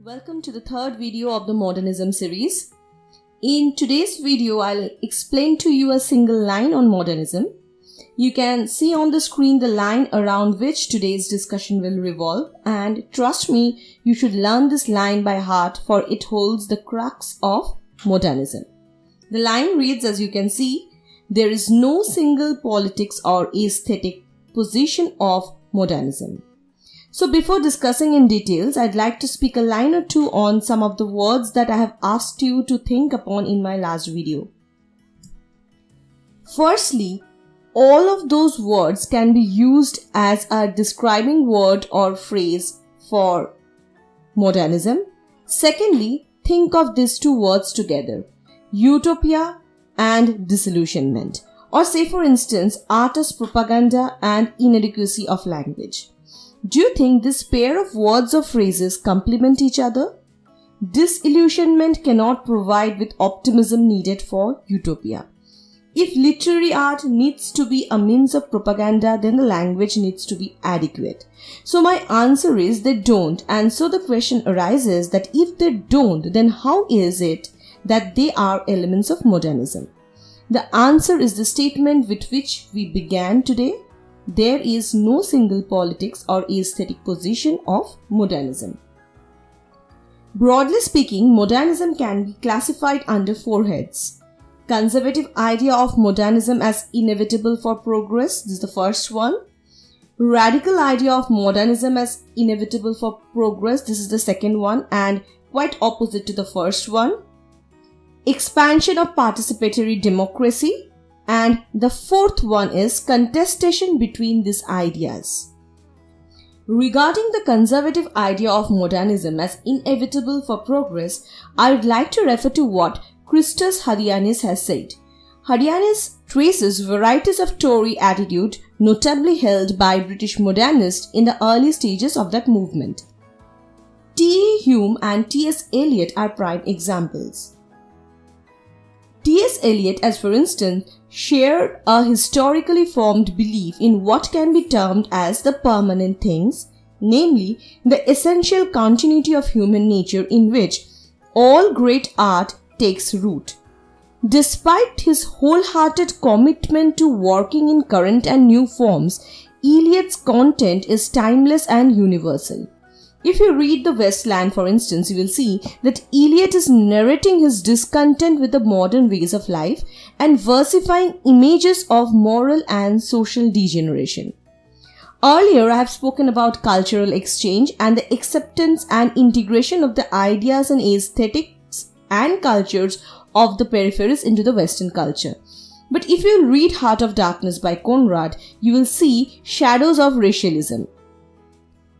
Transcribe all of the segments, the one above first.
Welcome to the third video of the Modernism series. In today's video, I'll explain to you a single line on modernism. You can see on the screen the line around which today's discussion will revolve, and trust me, you should learn this line by heart, for it holds the crux of modernism. The line reads, as you can see, there is no single politics or aesthetic position of modernism. So before discussing in details, I'd like to speak a line or two on some of the words that I have asked you to think upon in my last video. Firstly, all of those words can be used as a describing word or phrase for modernism. Secondly, think of these two words together, utopia and disillusionment. Or say for instance, art as propaganda and inadequacy of language. Do you think this pair of words or phrases complement each other? Disillusionment cannot provide with optimism needed for utopia. If literary art needs to be a means of propaganda, then the language needs to be adequate. So my answer is they don't, and so the question arises that if they don't, then how is it that they are elements of modernism? The answer is the statement with which we began today. There is no single politics or aesthetic position of modernism. Broadly speaking, modernism can be classified under four heads. Conservative idea of modernism as inevitable for progress, this is the first one. Radical idea of modernism as inevitable for progress, this is the second one and quite opposite to the first one. Expansion of participatory democracy. And the fourth one is contestation between these ideas. Regarding the conservative idea of modernism as inevitable for progress, I would like to refer to what Christos Hadianis has said. Hadianis traces varieties of Tory attitude notably held by British modernists in the early stages of that movement. T. Hume and T.S. Eliot are prime examples. T.S. Eliot, as for instance, shared a historically formed belief in what can be termed as the permanent things, namely the essential continuity of human nature in which all great art takes root. Despite his wholehearted commitment to working in current and new forms, Eliot's content is timeless and universal. If you read The Westland, for instance, you will see that Eliot is narrating his discontent with the modern ways of life and versifying images of moral and social degeneration. Earlier, I have spoken about cultural exchange and the acceptance and integration of the ideas and aesthetics and cultures of the peripheries into the Western culture. But if you read Heart of Darkness by Conrad, you will see shadows of racialism.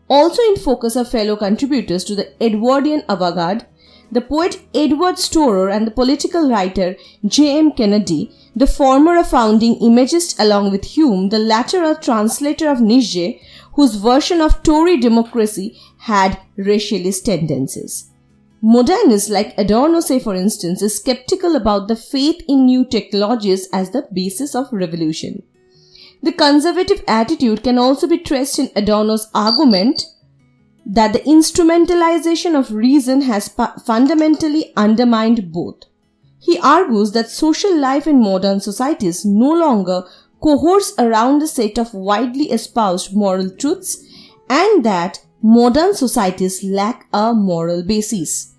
Also in focus are fellow contributors to the Edwardian avant-garde, the poet Edward Storer and the political writer J.M. Kennedy, the former a founding imagist along with Hume, the latter a translator of Nietzsche, whose version of Tory democracy had racialist tendencies. Modernists like Adorno, say for instance, is skeptical about the faith in new technologies as the basis of revolution. The conservative attitude can also be traced in Adorno's argument that the instrumentalization of reason has fundamentally undermined both. He argues that social life in modern societies no longer cohorts around a set of widely espoused moral truths and that modern societies lack a moral basis.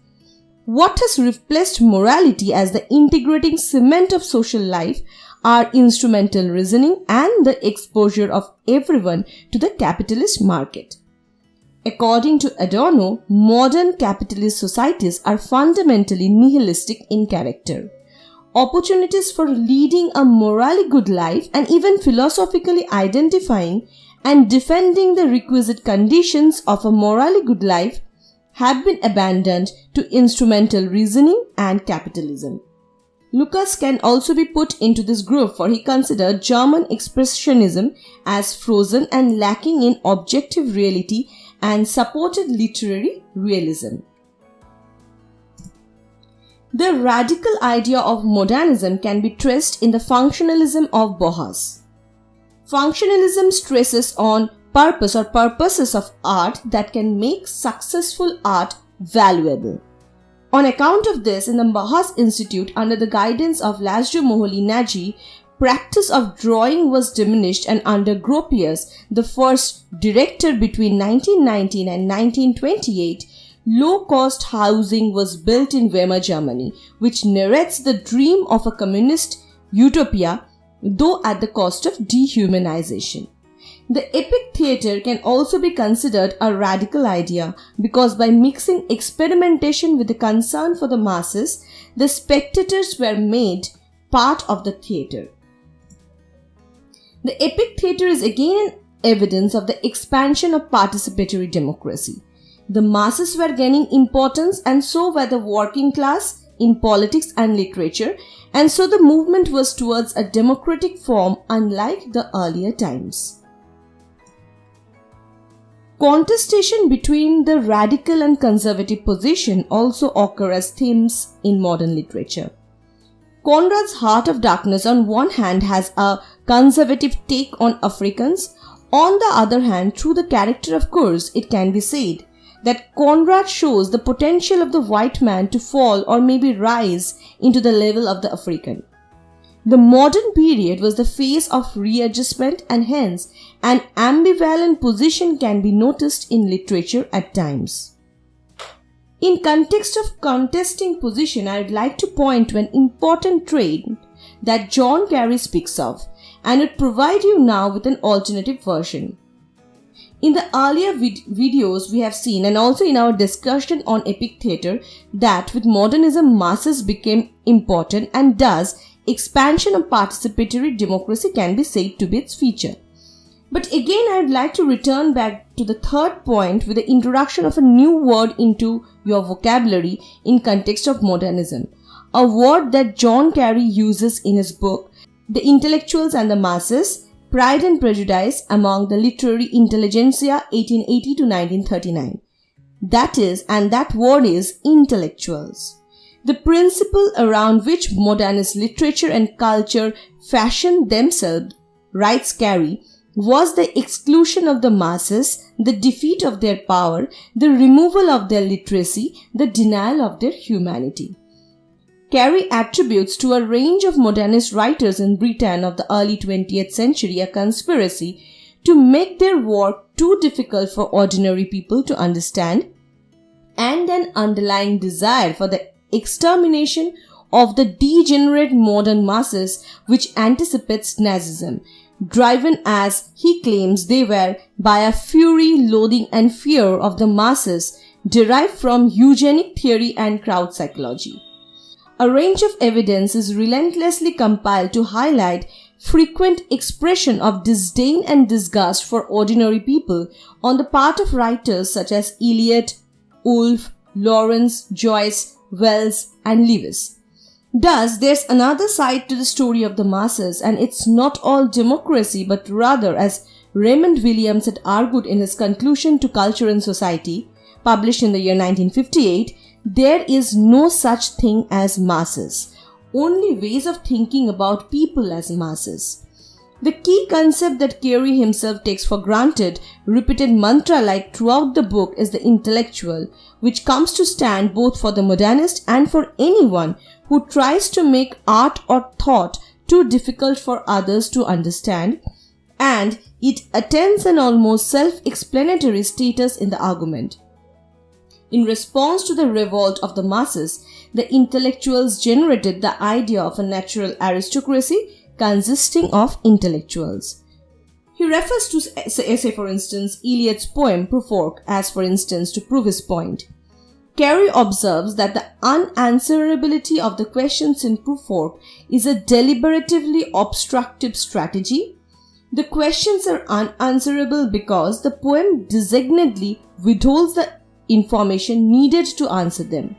What has replaced morality as the integrating cement of social life are instrumental reasoning and the exposure of everyone to the capitalist market. According to Adorno, modern capitalist societies are fundamentally nihilistic in character. Opportunities for leading a morally good life and even philosophically identifying and defending the requisite conditions of a morally good life have been abandoned to instrumental reasoning and capitalism. Lucas can also be put into this group, for he considered German expressionism as frozen and lacking in objective reality and supported literary realism. The radical idea of modernism can be traced in the functionalism of Bauhaus. Functionalism stresses on purpose or purposes of art that can make successful art valuable. On account of this, in the Mahas Institute, under the guidance of Laszlo Moholy-Nagy, practice of drawing was diminished, and under Gropius, the first director between 1919 and 1928, low-cost housing was built in Weimar, Germany, which narrates the dream of a communist utopia, though at the cost of dehumanization. The epic theatre can also be considered a radical idea because by mixing experimentation with the concern for the masses, the spectators were made part of the theatre. The epic theatre is again an evidence of the expansion of participatory democracy. The masses were gaining importance, and so were the working class in politics and literature, and so the movement was towards a democratic form unlike the earlier times. Contestation between the radical and conservative position also occur as themes in modern literature. Conrad's Heart of Darkness on one hand has a conservative take on Africans. On the other hand, through the character of Kurz, it can be said that Conrad shows the potential of the white man to fall or maybe rise into the level of the African. The modern period was the phase of readjustment, and hence an ambivalent position can be noticed in literature at times. In context of contesting position, I would like to point to an important trait that John Carey speaks of, and would provide you now with an alternative version. In the earlier videos we have seen, and also in our discussion on epic theatre, that with modernism masses became important, and thus expansion of participatory democracy can be said to be its feature. But again, I would like to return back to the third point with the introduction of a new word into your vocabulary in context of modernism, a word that John Carey uses in his book, The Intellectuals and the Masses, Pride and Prejudice Among the Literary Intelligentsia 1880 to 1939. That is, and that word is intellectuals. The principle around which modernist literature and culture fashioned themselves, writes Carey, was the exclusion of the masses, the defeat of their power, the removal of their literacy, the denial of their humanity. Carey attributes to a range of modernist writers in Britain of the early 20th century a conspiracy to make their work too difficult for ordinary people to understand, and an underlying desire for the extermination of the degenerate modern masses which anticipates Nazism, driven as he claims they were by a fury, loathing and fear of the masses derived from eugenic theory and crowd psychology. A range of evidence is relentlessly compiled to highlight frequent expression of disdain and disgust for ordinary people on the part of writers such as Eliot, Woolf, Lawrence, Joyce, Wells and Lewis. Thus, there's another side to the story of the masses, and it's not all democracy, but rather, as Raymond Williams had argued in his Conclusion to Culture and Society, published in the year 1958, there is no such thing as masses, only ways of thinking about people as masses. The key concept that Carey himself takes for granted, repeated mantra-like throughout the book, is the intellectual, which comes to stand both for the modernist and for anyone who tries to make art or thought too difficult for others to understand, and it attains an almost self-explanatory status in the argument. In response to the revolt of the masses, the intellectuals generated the idea of a natural aristocracy consisting of intellectuals. He refers to, say for instance, Eliot's poem Prufrock as for instance to prove his point. Carey observes that the unanswerability of the questions in Prufrock is a deliberatively obstructive strategy. The questions are unanswerable because the poem designedly withholds the information needed to answer them.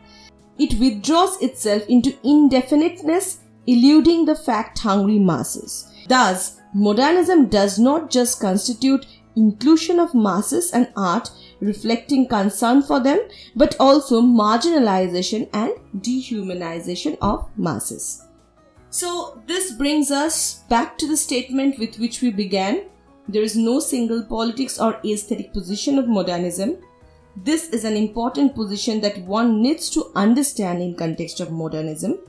It withdraws itself into indefiniteness, eluding the fact-hungry masses. Thus, modernism does not just constitute inclusion of masses and art reflecting concern for them, but also marginalization and dehumanization of masses. So, this brings us back to the statement with which we began. There is no single politics or aesthetic position of modernism. This is an important position that one needs to understand in context of modernism.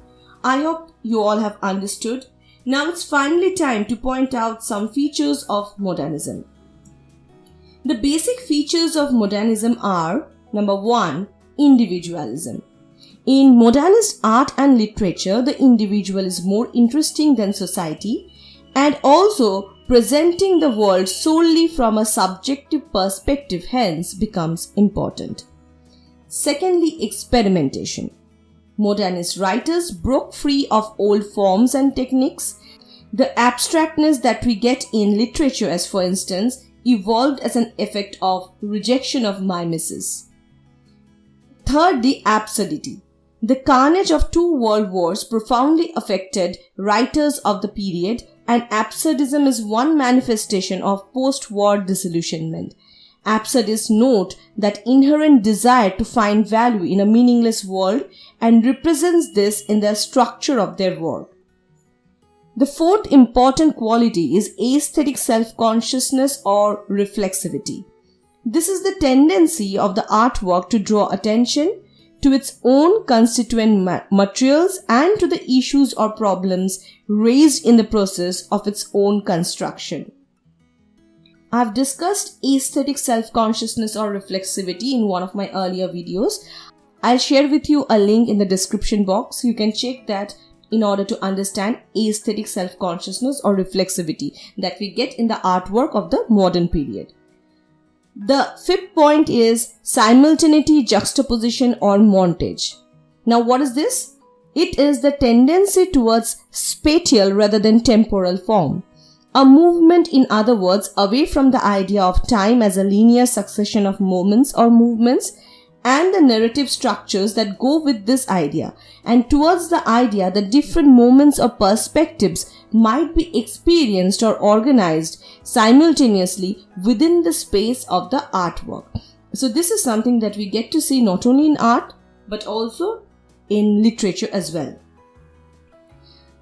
I hope you all have understood. Now it's finally time to point out some features of modernism. The basic features of modernism are: number 1, individualism. In modernist art and literature, the individual is more interesting than society, and also presenting the world solely from a subjective perspective hence becomes important. Secondly, experimentation. Modernist writers broke free of old forms and techniques. The abstractness that we get in literature, as for instance, evolved as an effect of rejection of mimesis. Thirdly, absurdity. The carnage of 2 world wars profoundly affected writers of the period, and absurdism is one manifestation of post-war disillusionment. Absurdists note that inherent desire to find value in a meaningless world and represents this in the structure of their work. The fourth important quality is aesthetic self-consciousness or reflexivity. This is the tendency of the artwork to draw attention to its own constituent materials and to the issues or problems raised in the process of its own construction. I have discussed aesthetic self-consciousness or reflexivity in one of my earlier videos. I'll share with you a link in the description box. You can check that in order to understand aesthetic self-consciousness or reflexivity that we get in the artwork of the modern period. The fifth point is simultaneity, juxtaposition or montage. Now what is this? It is the tendency towards spatial rather than temporal form. A movement, in other words, away from the idea of time as a linear succession of moments or movements and the narrative structures that go with this idea, and towards the idea that different moments or perspectives might be experienced or organized simultaneously within the space of the artwork. So this is something that we get to see not only in art but also in literature as well.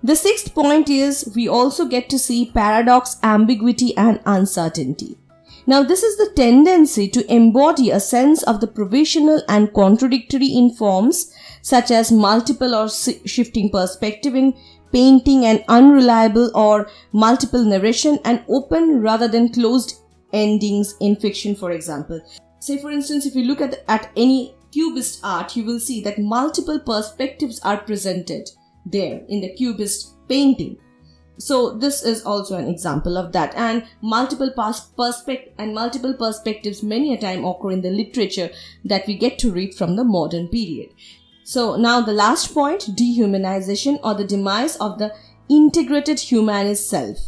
The sixth point is we also get to see paradox, ambiguity and uncertainty. Now this is the tendency to embody a sense of the provisional and contradictory in forms such as multiple or shifting perspective in painting and unreliable or multiple narration and open rather than closed endings in fiction, for example. Say for instance, if you look at any Cubist art, you will see that multiple perspectives are presented there in the Cubist painting. So this is also an example of that, and multiple perspectives many a time occur in the literature that we get to read from the modern period. So now the last point, dehumanization or the demise of the integrated humanist self.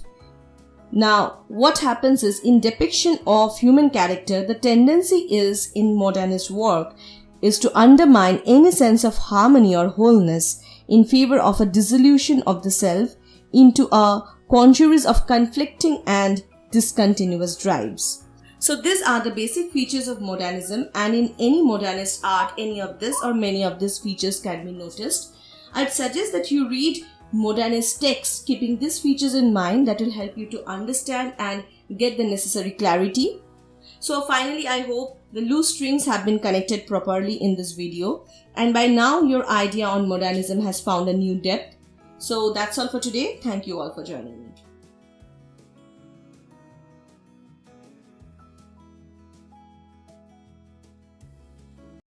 Now what happens is, in depiction of human character, the tendency is in modernist work is to undermine any sense of harmony or wholeness in favor of a dissolution of the self into a congeries of conflicting and discontinuous drives. So these are the basic features of modernism, and in any modernist art, any of this or many of these features can be noticed. I'd suggest that you read modernist texts keeping these features in mind. That will help you to understand and get the necessary clarity. So finally, I hope the loose strings have been connected properly in this video, and by now your idea on modernism has found a new depth. So that's all for today. Thank you all for joining me.